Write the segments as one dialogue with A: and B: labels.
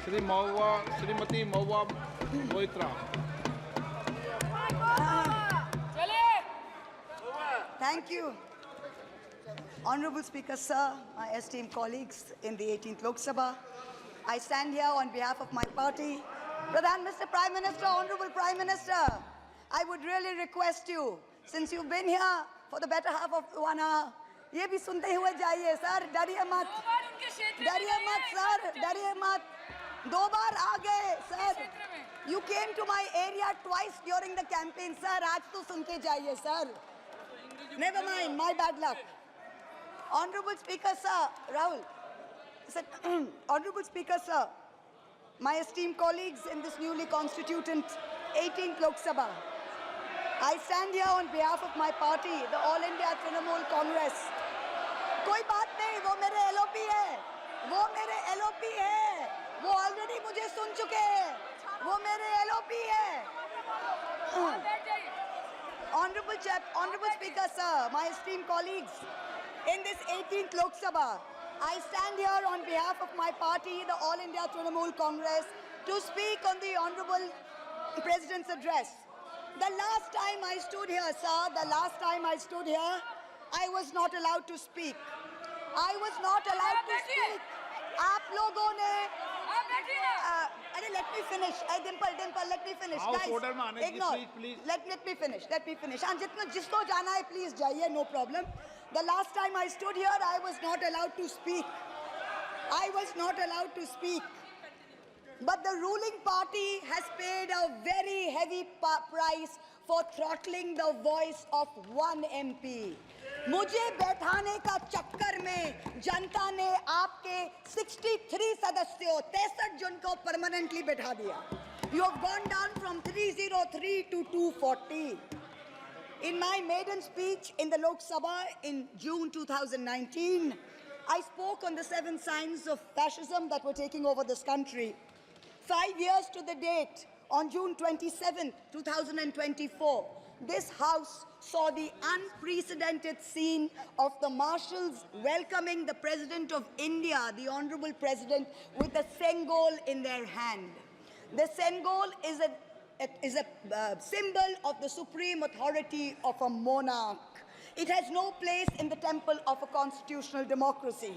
A: Shrimati Mahua Moitra.
B: Thank you. Honorable Speaker, sir, my esteemed colleagues in the 18th Lok Sabha, I stand here on behalf of my party. Mr. Prime Minister, Honorable Prime Minister, I would really request you, since you've been here for the better half of 1 hour, ये भी सुनते हुए जाइए sir, डरिए मत sir, डरिए मत, 2 बार आ गए sir. You came to my area twice during the campaign, sir. आज तो सुन के जाइए sir. Never mind, my bad luck. Honorable Speaker, sir, Rahul, Honorable Speaker, sir, my esteemed colleagues in this newly constituted 18th Lok Sabha, I stand here on behalf of my party, the All India Trinamool Congress. कोई बात नहीं, वो मेरे LOP है, वो already मुझे सुन चुके हैं, वो मेरे LOP है. Honorable Speaker, sir, my esteemed colleagues, in this 18th Lok Sabha, I stand here on behalf of my party, the All India Trinamool Congress, to speak on the Honorable President's address. The last time I stood here, sir, I was not allowed to speak. I was not allowed to speak. आप लोगों ने let me finish. Dimple, let me finish. Guys, ignore. Let me finish. And जिसको जाना है, please जाइए, no problem. The last time I stood here, I was not allowed to speak. But the ruling party has paid a very heavy price for throttling the voice of one MP. मुझे बैठाने का चक्कर में जनता ने आपके 63 सदस्यों 63 जन को परमानेंटली बैठा दिया. You have gone down from 303 to 240. In my maiden speech in the Lok Sabha in June 2019, I spoke on the 7 signs of fascism that were taking over this country. 5 years to the date, on June 27, 2024, this House saw the unprecedented scene of the marshals welcoming the President of India, the Honorable President, with a Sengol in their hand. The Sengol is a symbol of the supreme authority of a monarch. It has no place in the temple of a constitutional democracy.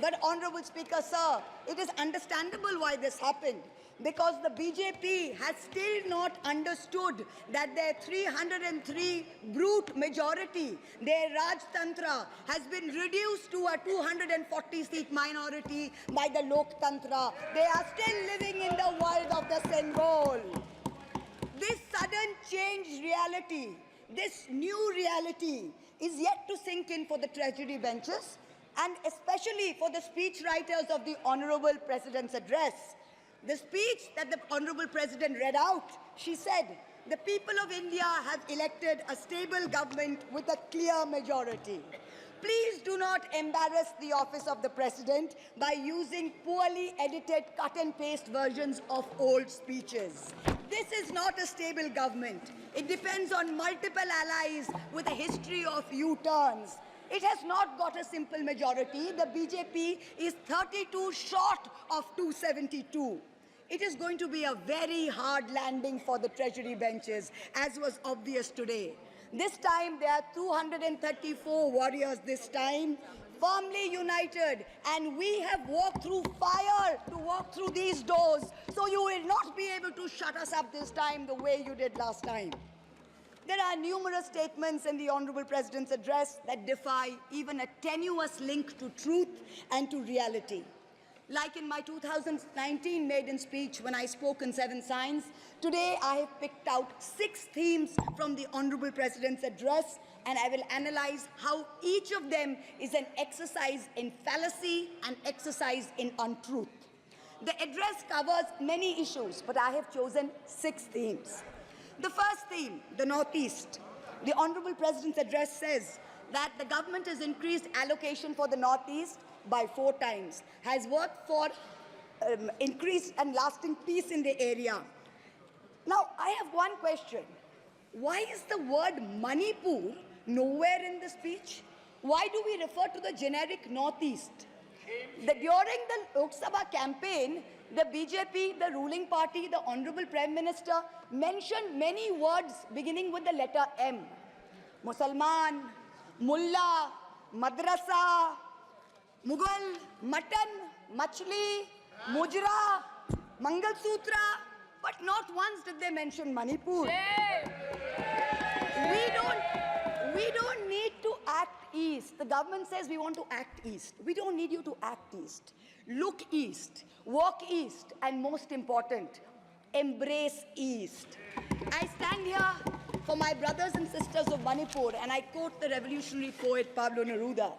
B: But, Honorable Speaker, sir, it is understandable why this happened. Because the BJP has still not understood that their 303 brute majority, their Rajtantra, has been reduced to a 240-seat minority by the Loktantra. They are still living in the world of the Sengol. This sudden changed reality, this new reality, is yet to sink in for the treasury benches and especially for the speech writers of the Honorable President's address. The speech that the Honorable President read out, she said, the people of India have elected a stable government with a clear majority. Please do not embarrass the office of the President by using poorly edited cut and paste versions of old speeches. This is not a stable government. It depends on multiple allies with a history of U-turns. It has not got a simple majority. The BJP is 32 short of 272. It is going to be a very hard landing for the treasury benches, as was obvious today. This time, there are 234 warriors this time, firmly united, and we have walked through fire to walk through these doors, so you will not be able to shut us up this time the way you did last time. There are numerous statements in the Honorable President's address that defy even a tenuous link to truth and to reality. Like in my 2019 maiden speech when I spoke in 7 signs, today I have picked out 6 themes from the Honorable President's address, and I will analyze how each of them is an exercise in fallacy and exercise in untruth. The address covers many issues, but I have chosen 6 themes. The first theme, the Northeast. The Honorable President's address says that the government has increased allocation for the Northeast by 4 times, has worked for increased and lasting peace in the area. Now, I have one question. Why is the word Manipur nowhere in the speech? Why do we refer to the generic Northeast? During the Lok Sabha campaign, the BJP, the ruling party, the Honorable Prime Minister mentioned many words beginning with the letter M. Musalman, Mullah, Madrasa, Mughal, Mutton, Machli, Mujra, Mangal Sutra, but not once did they mention Manipur. We don't need to act east. The government says we want to act east. We don't need you to act east. Look east, walk east, and most important, embrace east. I stand here for my brothers and sisters of Manipur, and I quote the revolutionary poet Pablo Neruda.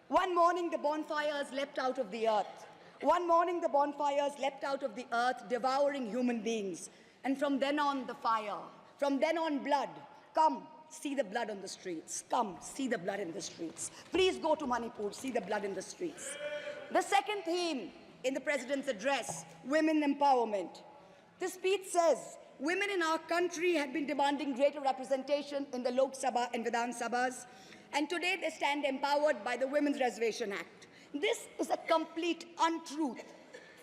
B: One morning the bonfires leapt out of the earth. One morning the bonfires leapt out of the earth, devouring human beings. And from then on, the fire. From then on, blood. Come, see the blood on the streets. Come, see the blood in the streets. Please go to Manipur, see the blood in the streets. The second theme in the President's address, women empowerment. The speech says, women in our country had been demanding greater representation in the Lok Sabha and Vidhan Sabhas, and today they stand empowered by the Women's Reservation Act. This is a complete untruth.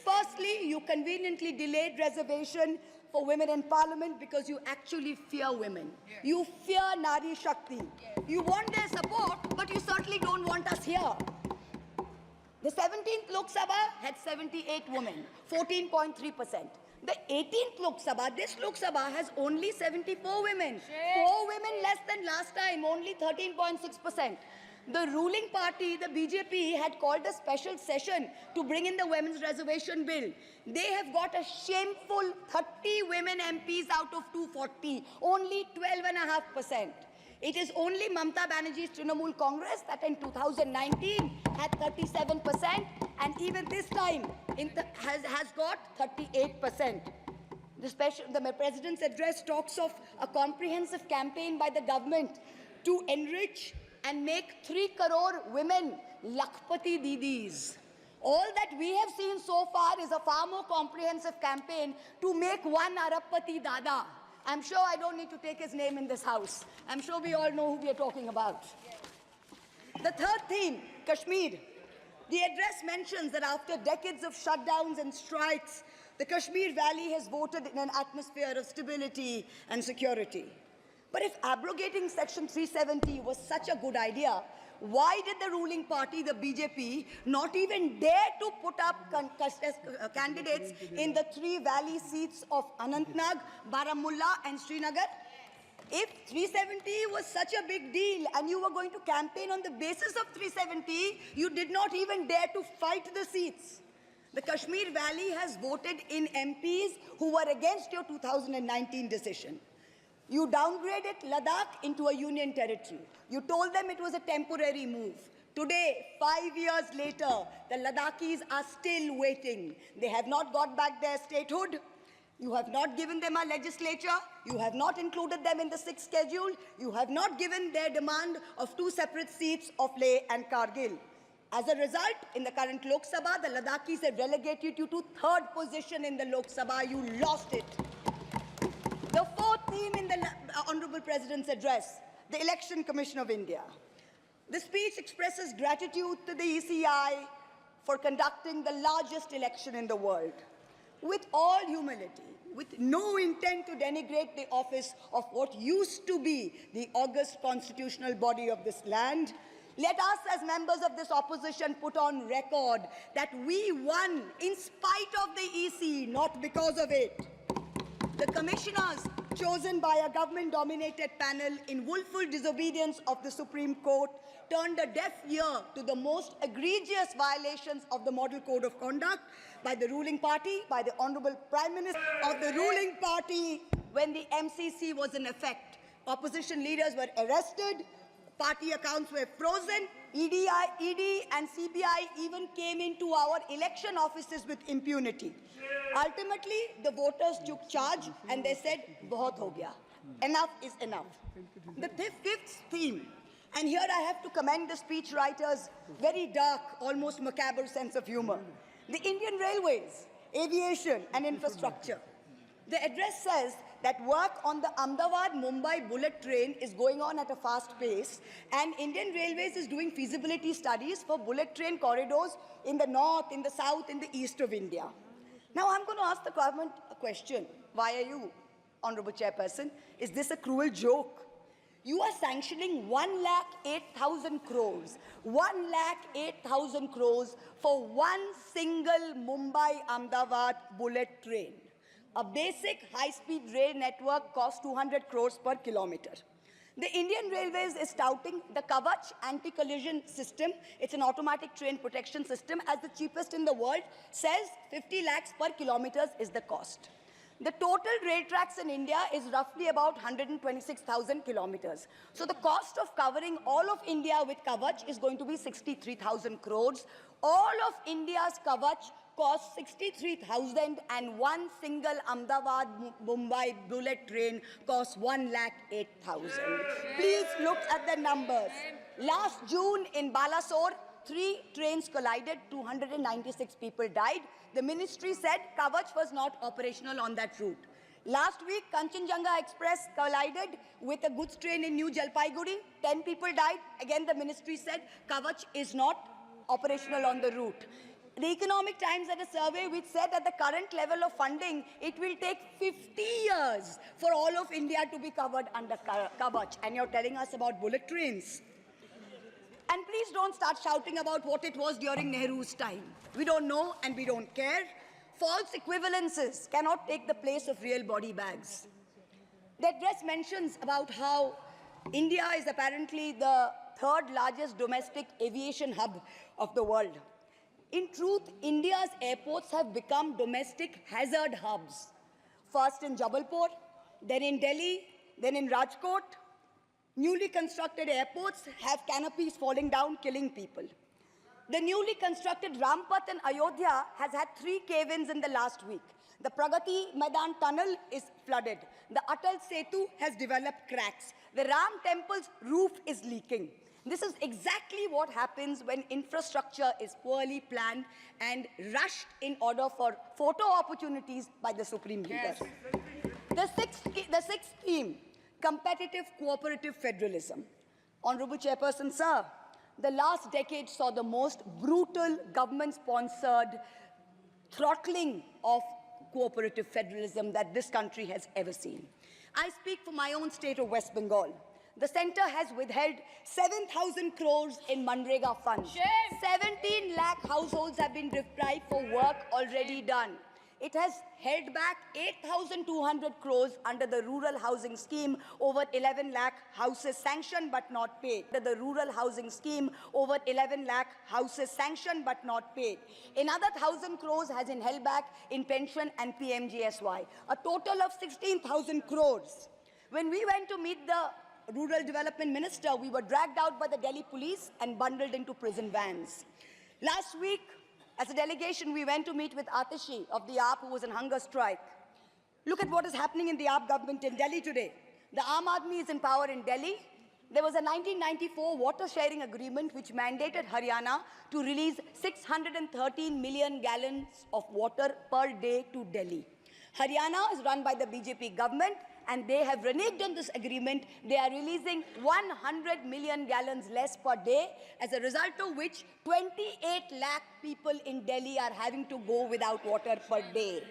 B: Firstly, you conveniently delayed reservation for women in parliament because you actually fear women. You fear Nari Shakti. You want their support, but you certainly don't want us here. The 17th Lok Sabha had 78 women, 14.3%. The 18th Lok Sabha, this Lok Sabha, has only 74 women. 4 women less than last time, only 13.6%. The ruling party, the BJP, had called a special session to bring in the Women's Reservation Bill. They have got a shameful 30 women MPs out of 240, only 12.5%. It is only Mamata Banerjee's Trinamool Congress that in 2019 had 37%, and even this time has got 38%. The President's address talks of a comprehensive campaign by the government to enrich and make 3 crore women Lakhpati Didis. All that we have seen so far is a far more comprehensive campaign to make 1 Arabpati Dada. I'm sure I don't need to take his name in this house. I'm sure we all know who we are talking about. The third theme, Kashmir. The address mentions that after decades of shutdowns and strikes, the Kashmir Valley has voted in an atmosphere of stability and security. But if abrogating Section 370 was such a good idea, why did the ruling party, the BJP, not even dare to put up candidates in the 3 valley seats of Anantnag, Baramulla and Srinagar? If 370 was such a big deal and you were going to campaign on the basis of 370, you did not even dare to fight the seats. The Kashmir Valley has voted in MPs who were against your 2019 decision. You downgraded Ladakh into a union territory. You told them it was a temporary move. Today, 5 years later, the Ladakhis are still waiting. They have not got back their statehood. You have not given them a legislature. You have not included them in the 6th schedule. You have not given their demand of 2 separate seats of Leh and Kargil. As a result, in the current Lok Sabha, the Ladakhis have relegated you to 3rd position in the Lok Sabha. You lost it. The fourth theme in the Honorable President's address, the Election Commission of India. The speech expresses gratitude to the ECI for conducting the largest election in the world. With all humility, with no intent to denigrate the office of what used to be the august constitutional body of this land, let us as members of this opposition put on record that we won in spite of the EC, not because of it. The commissioners chosen by a government-dominated panel in willful disobedience of the Supreme Court turned a deaf ear to the most egregious violations of the Model Code of Conduct by the ruling party, by the Honorable Prime Minister of the ruling party when the MCC was in effect. Opposition leaders were arrested, party accounts were frozen, ED and CBI even came into our election offices with impunity. Ultimately, the voters took charge and they said, "Bahut ho gaya. Enough is enough." The 5th theme, and here I have to commend the speechwriter's very dark, almost macabre sense of humor. The Indian Railways, aviation and infrastructure. The address says that work on the Ahmedabad-Mumbai bullet train is going on at a fast pace, and Indian Railways is doing feasibility studies for bullet train corridors in the north, in the south, in the east of India. Now, I'm going to ask the government a question. Why are you, Honorable Chairperson? Is this a cruel joke? You are sanctioning 1,08,000 crores, 1,08,000 crores for one single Mumbai-Ahmedabad bullet train. A basic high-speed rail network costs 200 crores per kilometer. The Indian Railways is touting the Kavach anti-collision system. It's an automatic train protection system as the cheapest in the world, says 50 lakhs per kilometers is the cost. The total rail tracks in India is roughly about 126,000 kilometers. So the cost of covering all of India with Kavach is going to be 63,000 crores. All of India's Kavach costs 63,000, and one single Ahmedabad-Mumbai bullet train costs 1,08,000. Please look at the numbers. Last June in Balasore, 3 trains collided, 296 people died. The ministry said Kavach was not operational on that route. Last week, Kanchenjunga Express collided with a goods train in New Jalpaiguri. 10 people died. Again, the ministry said Kavach is not operational on the route. The Economic Times had a survey which said at the current level of funding, it will take 50 years for all of India to be covered under Kavach. And you're telling us about bullet trains. And please don't start shouting about what it was during Nehru's time. We don't know and we don't care. False equivalences cannot take the place of real body bags. The address mentions about how India is apparently the 3rd largest domestic aviation hub of the world. In truth, India's airports have become domestic hazard hubs. First in Jabalpur, then in Delhi, then in Rajkot. Newly constructed airports have canopies falling down, killing people. The newly constructed Rampath in Ayodhya has had 3 cave-ins in the last week. The Pragati Maidan tunnel is flooded. The Atal Setu has developed cracks. The Ram temple's roof is leaking. This is exactly what happens when infrastructure is poorly planned and rushed in order for photo opportunities by the Supreme Leader. The sixth theme, competitive cooperative federalism. Honorable Chairperson, sir, the last decade saw the most brutal government-sponsored throttling of cooperative federalism that this country has ever seen. I speak for my own state of West Bengal. The centre has withheld 7,000 crores in Manrega funds. 17 lakh households have been deprived for work already done. It has held back 8,200 crores under the rural housing scheme, over 11 lakh houses sanctioned but not paid. Under the rural housing scheme, over 11 lakh houses sanctioned but not paid. Another 1,000 crores has been held back in pension and PMGSY. A total of 16,000 crores. When we went to meet the Rural Development Minister, we were dragged out by the Delhi police and bundled into prison vans. Last week, as a delegation, we went to meet with Atishi of the AAP, who was on hunger strike. Look at what is happening in the AAP government in Delhi today. The Aam Aadmi is in power in Delhi. There was a 1994 water sharing agreement which mandated Haryana to release 613 million gallons of water per day to Delhi. Haryana is run by the BJP government, and they have reneged on this agreement. They are releasing 100 million gallons less per day, as a result of which 28 lakh people in Delhi are having to go without water per day.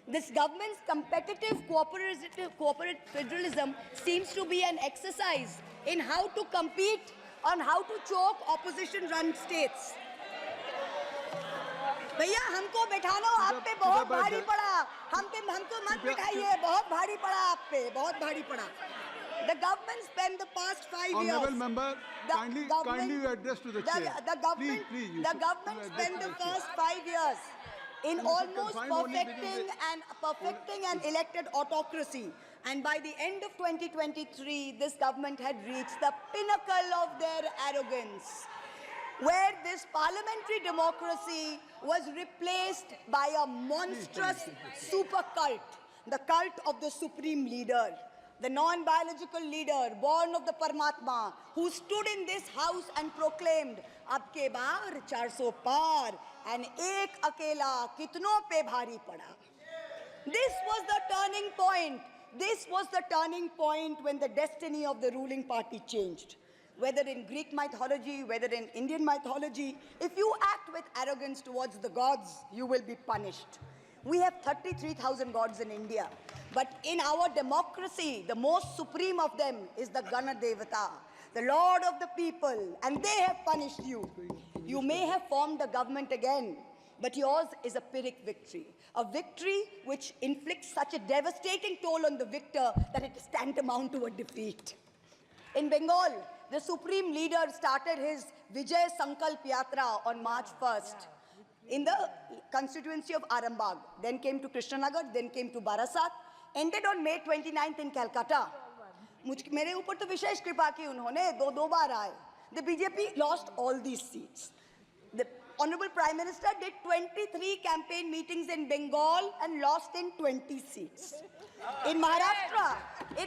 B: This government's competitive cooperative federalism seems to be an exercise in how to compete on how to choke opposition-run states. भैया हमको बैठाना आप पे बहुत भारी पड़ा, हमको मत बिठाइए, बहुत भारी पड़ा आप पे, बहुत भारी पड़ा. The government spent the past 5 years.
C: Honorable member, kindly address to the chair.
B: The government spent the first 5 years in almost perfecting an elected autocracy. And by the end of 2023, this government had reached the pinnacle of their arrogance, where this parliamentary democracy was replaced by a monstrous super cult, the cult of the supreme leader, the non-biological leader, born of the Paramatma, who stood in this house and proclaimed, "Ab ke baar 400 par, and ek akela kitno pe bhari pada." This was the turning point This was the turning point when the destiny of the ruling party changed. Whether in Greek mythology, whether in Indian mythology, if you act with arrogance towards the gods, you will be punished. We have 33,000 gods in India, but in our democracy, the most supreme of them is the Gana Devata, the Lord of the people, and they have punished you. You may have formed a government again, but yours is a Pyrrhic victory, a victory which inflicts such a devastating toll on the victor that it is tantamount to a defeat. In Bengal, the supreme leader started his Vijay Sankalp Yatra on March 1st in the constituency of Arambagh, then came to Krishnanagar, then came to Barasat, ended on May 29th in Calcutta. मेरे ऊपर तो विशेष कृपा की उन्होंने दो बार आए. The BJP lost all these seats. The Honorable Prime Minister did 23 campaign meetings in Bengal and lost in 20 seats. In Maharashtra, the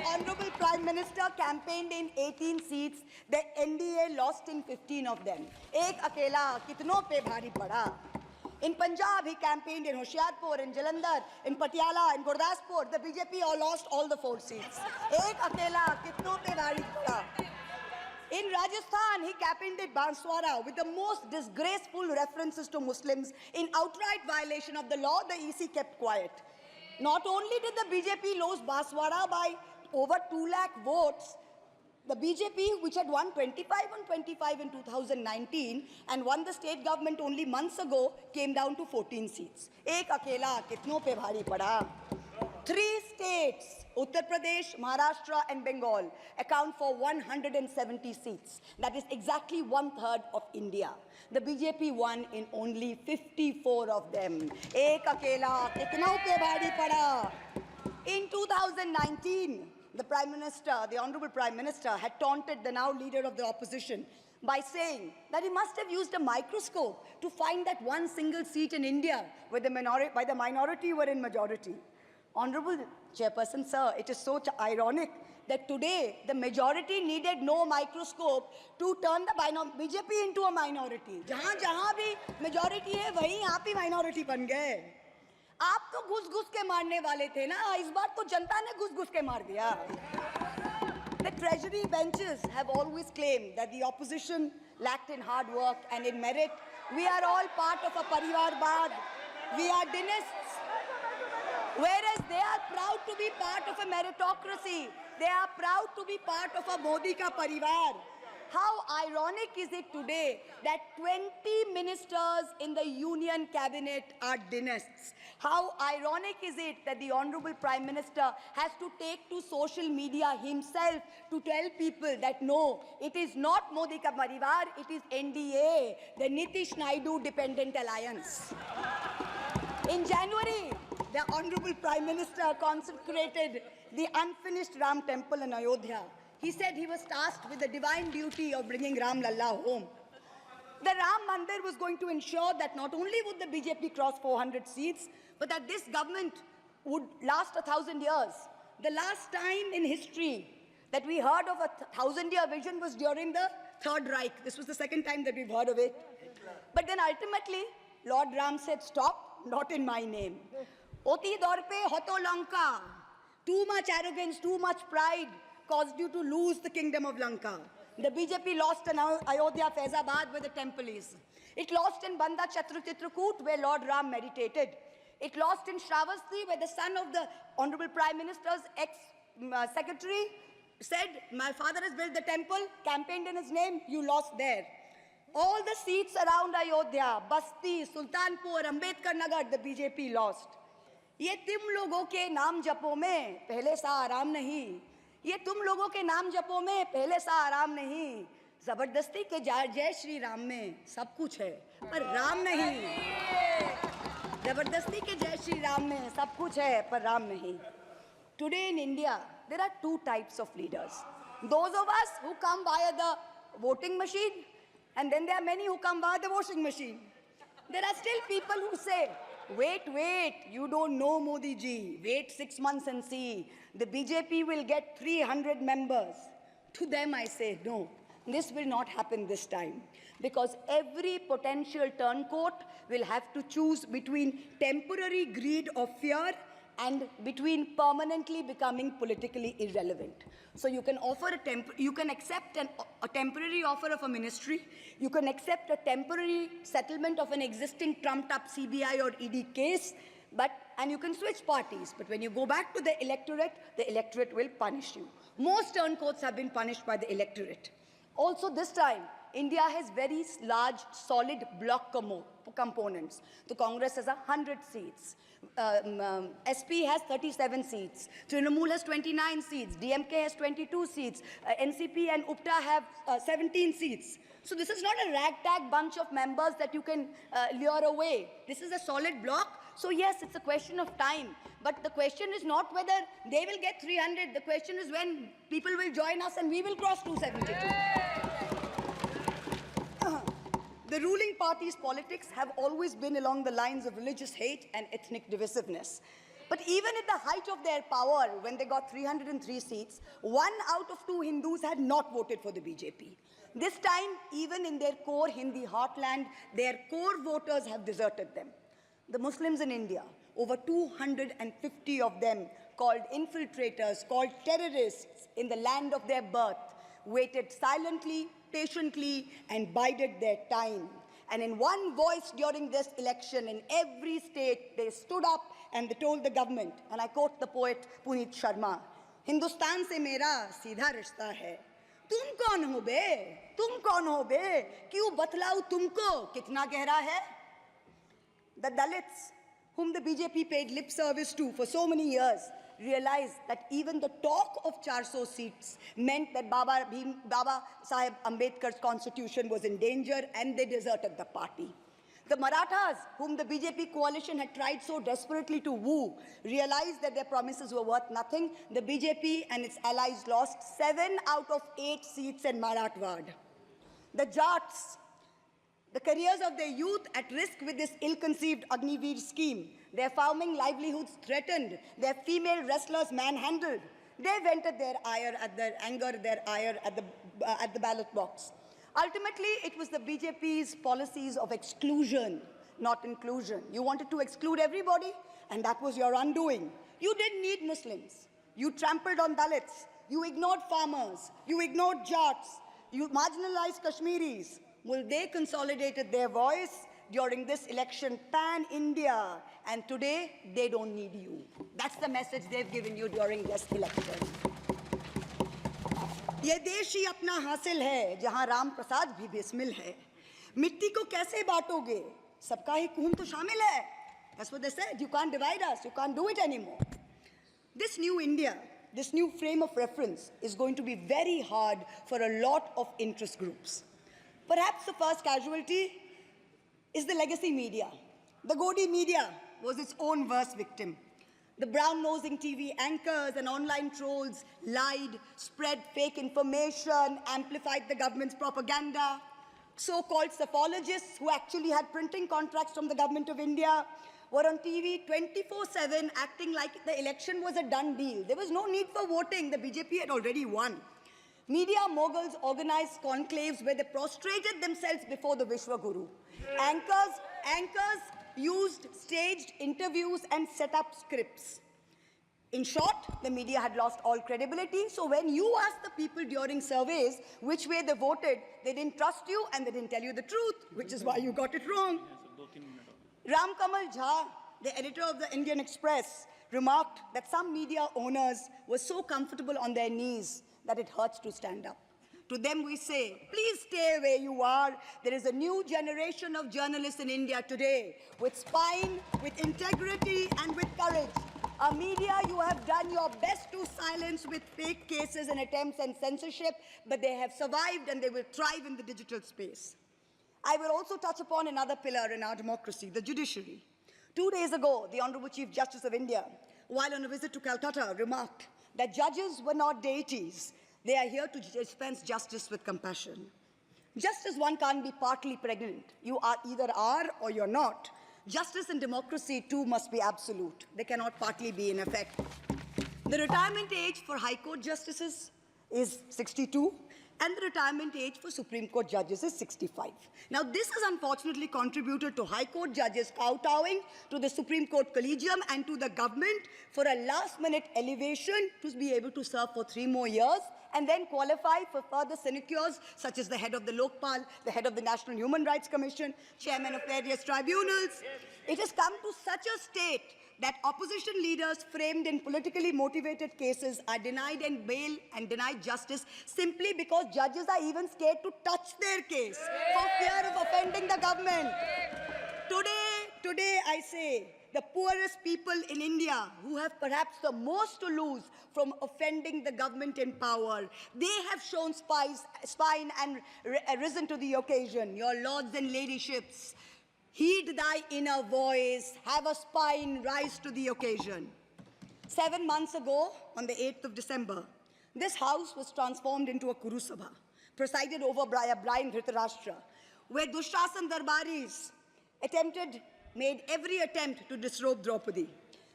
B: Honorable Prime Minister campaigned in 18 seats. The NDA lost in 15 of them. एक अकेला कितनों पे भारी पड़ा. In Punjab, he campaigned in Hoshiarpur, in Jalandhar, in Patiala, in Gurdaspur. The BJP all lost all the 4 seats. एक अकेला कितनों पे भारी पड़ा. In Rajasthan, he campaigned at Banswara with the most disgraceful references to Muslims. In outright violation of the law, the EC kept quiet. Not only did the BJP lose Banswara by over 2 lakh votes, the BJP, which had won 25 on 25 in 2019 and won the state government only months ago, came down to 14 seats. Ek akela kitno pe bhari pada. 3 states, Uttar Pradesh, Maharashtra and Bengal, account for 170 seats. That is exactly 1/3 of India. The BJP won in only 54 of them. Ek akela kitno pe bhari pada. In 2019, the Prime Minister, the Honorable Prime Minister, had taunted the now leader of the opposition by saying that he must have used a microscope to find that one single seat in India where the minority were in majority. Honorable Chairperson, sir, it is so ironic that today the majority needed no microscope to turn the BJP into a minority. Jahan bhi majority hai, wahi aap hi minority ban gaye. आप तो घुस-घुस के मारने वाले थे ना, इस बार तो जनता ने घुस-घुस के मार दिया. The treasury benches have always claimed that the opposition lacked in hard work and in merit. We are all part of a Parivarvad. We are dynasts. Whereas they are proud to be part of a meritocracy. They are proud to be part of a Modi ka Parivar. How ironic is it today that 20 ministers in the union cabinet are dynasts? How ironic is it that the Honorable Prime Minister has to take to social media himself to tell people that no, it is not Modi ka Parivar, it is NDA, the Nitish Naidu Dependent Alliance. In January, the Honorable Prime Minister consecrated the unfinished Ram temple in Ayodhya. He said he was tasked with the divine duty of bringing Ram Lalla home. The Ram Mandir was going to ensure that not only would the BJP cross 400 seats, but that this government would last 1,000 years. The last time in history that we heard of a 1,000-year vision was during the Third Reich. This was the second time that we've heard of it. But then ultimately, Lord Ram said, stop, not in my name. Oti dorpe hoto Lanka. Too much arrogance, too much pride caused you to lose the kingdom of Lanka. The BJP lost in Ayodhya, Faizabad, where the temple is. It lost in Banda Chitrakoot, where Lord Ram meditated. It lost in Shravasti, where the son of the Honorable Prime Minister's ex-secretary said, my father has built the temple, campaigned in his name, you lost there. All the seats around Ayodhya, Basti, Sultanpur, Ambedkar Nagar, the BJP lost. ये तुम लोगों के नाम जपों में पहले सा आराम नहीं. ये तुम लोगों के नाम जपों में पहले सा आराम नहीं. जबरदस्ती के जय श्री राम में सब कुछ है, पर राम नहीं. जबरदस्ती के जय श्री राम में सब कुछ है, पर राम नहीं. Today in India, there are 2 types of leaders. Those of us who come via the voting machine, and then there are many who come via the washing machine. There are still people who say, wait, you don't know Modi ji. Wait 6 months and see. The BJP will get 300 members. To them I say, no, this will not happen this time. Because every potential turncoat will have to choose between temporary greed of fear and between permanently becoming politically irrelevant. So you can offer you can accept a temporary offer of a ministry, you can accept a temporary settlement of an existing trumped-up CBI or ED case, and you can switch parties. But when you go back to the electorate will punish you. Most turncoats have been punished by the electorate. Also this time, India has very large, solid bloc components. The Congress has 100 seats. SP has 37 seats. Trinamool has 29 seats. DMK has 22 seats. NCP and UPTA have 17 seats. So this is not a ragtag bunch of members that you can lure away. This is a solid bloc. So yes, it's a question of time. But the question is not whether they will get 300. The question is when people will join us and we will cross 272. The ruling party's politics have always been along the lines of religious hate and ethnic divisiveness. But even at the height of their power, when they got 303 seats, 1 out of 2 Hindus had not voted for the BJP. This time, even in their core Hindi heartland, their core voters have deserted them. The Muslims in India, over 250 of them, called infiltrators, called terrorists in the land of their birth, waited silently, patiently, and bided their time. And in one voice during this election, in every state, they stood up and they told the government, and I quote the poet Puneet Sharma, "Hindustan se mera seedha rishta hai. Tum kaun ho be? Tum kaun ho be? Kyun batlau tumko kitna gehra hai?" The Dalits, whom the BJP paid lip service to for so many years, realized that even the talk of 400 seats meant that Baba Sahib Ambedkar's constitution was in danger, and they deserted the party. The Marathas, whom the BJP coalition had tried so desperately to woo, realized that their promises were worth nothing. The BJP and its allies lost 7 out of 8 seats in Marathwad. The Jats, the careers of their youth at risk with this ill-conceived Agniveer scheme, their farming livelihoods threatened, their female wrestlers manhandled. They vented their ire at the ballot box. Ultimately, it was the BJP's policies of exclusion, not inclusion. You wanted to exclude everybody, and that was your undoing. You didn't need Muslims. You trampled on Dalits. You ignored farmers. You ignored Jats. You marginalized Kashmiris. Well, they consolidated their voice during this election pan-India, and today they don't need you. That's the message they've given you during this election. ये देश ही अपना हासिल है जहां राम प्रसाद भी बिस्मिल है. मिट्टी को कैसे बांटोगे? सबका ही खून तो शामिल है. That's what they said. You can't divide us. You can't do it anymore. This new India, this new frame of reference is going to be very hard for a lot of interest groups. Perhaps the first casualty is the legacy media. The Godi media was its own worst victim. The brown-nosing TV anchors and online trolls lied, spread fake information, amplified the government's propaganda. So-called psephologists who actually had printing contracts from the government of India were on TV 24/7 acting like the election was a done deal. There was no need for voting. The BJP had already won. Media moguls organized conclaves where they prostrated themselves before the Vishwa Guru. Anchors used staged interviews and set up scripts. In short, the media had lost all credibility, so when you asked the people during surveys which way they voted, they didn't trust you and they didn't tell you the truth, which is why you got it wrong. Ram Kamal Jha, the editor of the Indian Express, remarked that some media owners were so comfortable on their knees that it hurts to stand up. To them we say, please stay where you are. There is a new generation of journalists in India today with spine, with integrity, and with courage. A media you have done your best to silence with fake cases and attempts and censorship, but they have survived and they will thrive in the digital space. I will also touch upon another pillar in our democracy, the judiciary. 2 days ago, the Honorable Chief Justice of India, while on a visit to Calcutta, remarked that judges were not deities. They are here to dispense justice with compassion. Just as one can't be partly pregnant, you either are or you're not. Justice and democracy too must be absolute. They cannot partly be in effect. The retirement age for High Court justices is 62. and the retirement age for Supreme Court judges is 65. Now, this has unfortunately contributed to High Court judges kowtowing to the Supreme Court Collegium and to the government for a last-minute elevation to be able to serve for 3 more years and then qualify for further sinecures, such as the head of the Lokpal, the head of the National Human Rights Commission, chairman of various tribunals. It has come to such a state that opposition leaders framed in politically motivated cases are denied and bail and denied justice simply because judges are even scared to touch their case for fear of offending the government. Today I say, the poorest people in India who have perhaps the most to lose from offending the government in power, they have shown spine and risen to the occasion. Your lords and ladyships, heed thy inner voice, have a spine, rise to the occasion. 7 months ago, on the 8th of December, this house was transformed into a Kuru Sabha, presided over by a blind Dhritarashtra, where Dushrasan Darbaris made every attempt to disrobe Draupadi.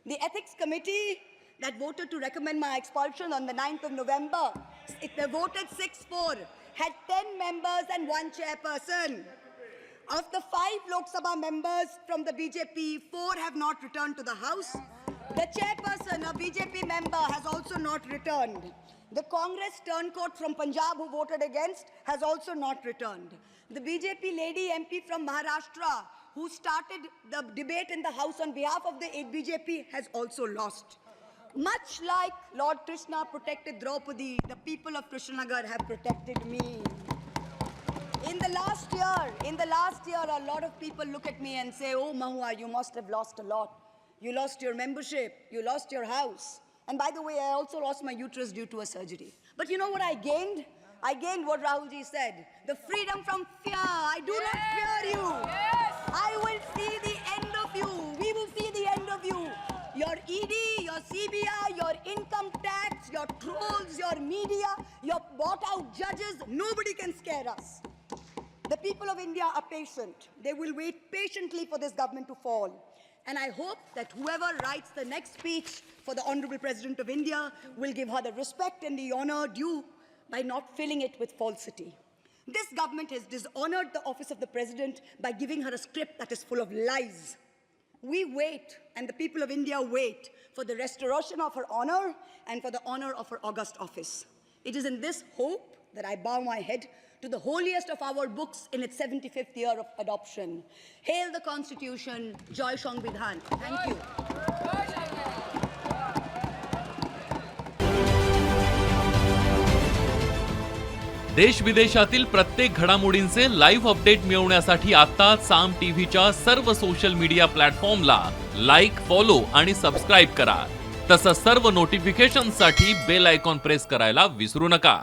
B: The Ethics Committee that voted to recommend my expulsion on the 9th of November, they voted 6-4, had 10 members and 1 chairperson. Of the 5 Lok Sabha members from the BJP, 4 have not returned to the House. The chairperson, a BJP member, has also not returned. The Congress turncoat from Punjab who voted against has also not returned. The BJP lady MP from Maharashtra who started the debate in the House on behalf of the BJP has also lost. Much like Lord Krishna protected Draupadi, the people of Krishnanagar have protected me. In the last year, a lot of people look at me and say, oh, Mahua, you must have lost a lot. You lost your membership, you lost your house. And by the way, I also lost my uterus due to a surgery. But you know what I gained? I gained what Rahulji said, the freedom from fear. I do not fear you. I will see the end of you. We will see the end of you. Your ED, your CBI, your income tax, your trolls, your media, your bought-out judges, nobody can scare us. The people of India are patient. They will wait patiently for this government to fall. And I hope that whoever writes the next speech for the Honorable President of India will give her the respect and the honor due by not filling it with falsity. This government has dishonored the office of the President by giving her a script that is full of lies. We wait, and the people of India wait, for the restoration of her honor and for the honor of her august office. It is in this hope that I bow my head to the holiest of our books in its 75th year of adoption. Hail the Constitution, Joy Sangvidhan. Thank you.
D: देश विदेशातील प्रत्येक घडामोडींचे live update मिळवण्यासाठी आता साम टीव्हीच्या सर्व social media प्लॅटफॉर्मला like, follow आणि subscribe करा. तसंच सर्व नोटिफिकेशनसाठी बेल आयकॉन प्रेस करायला विसरू नका.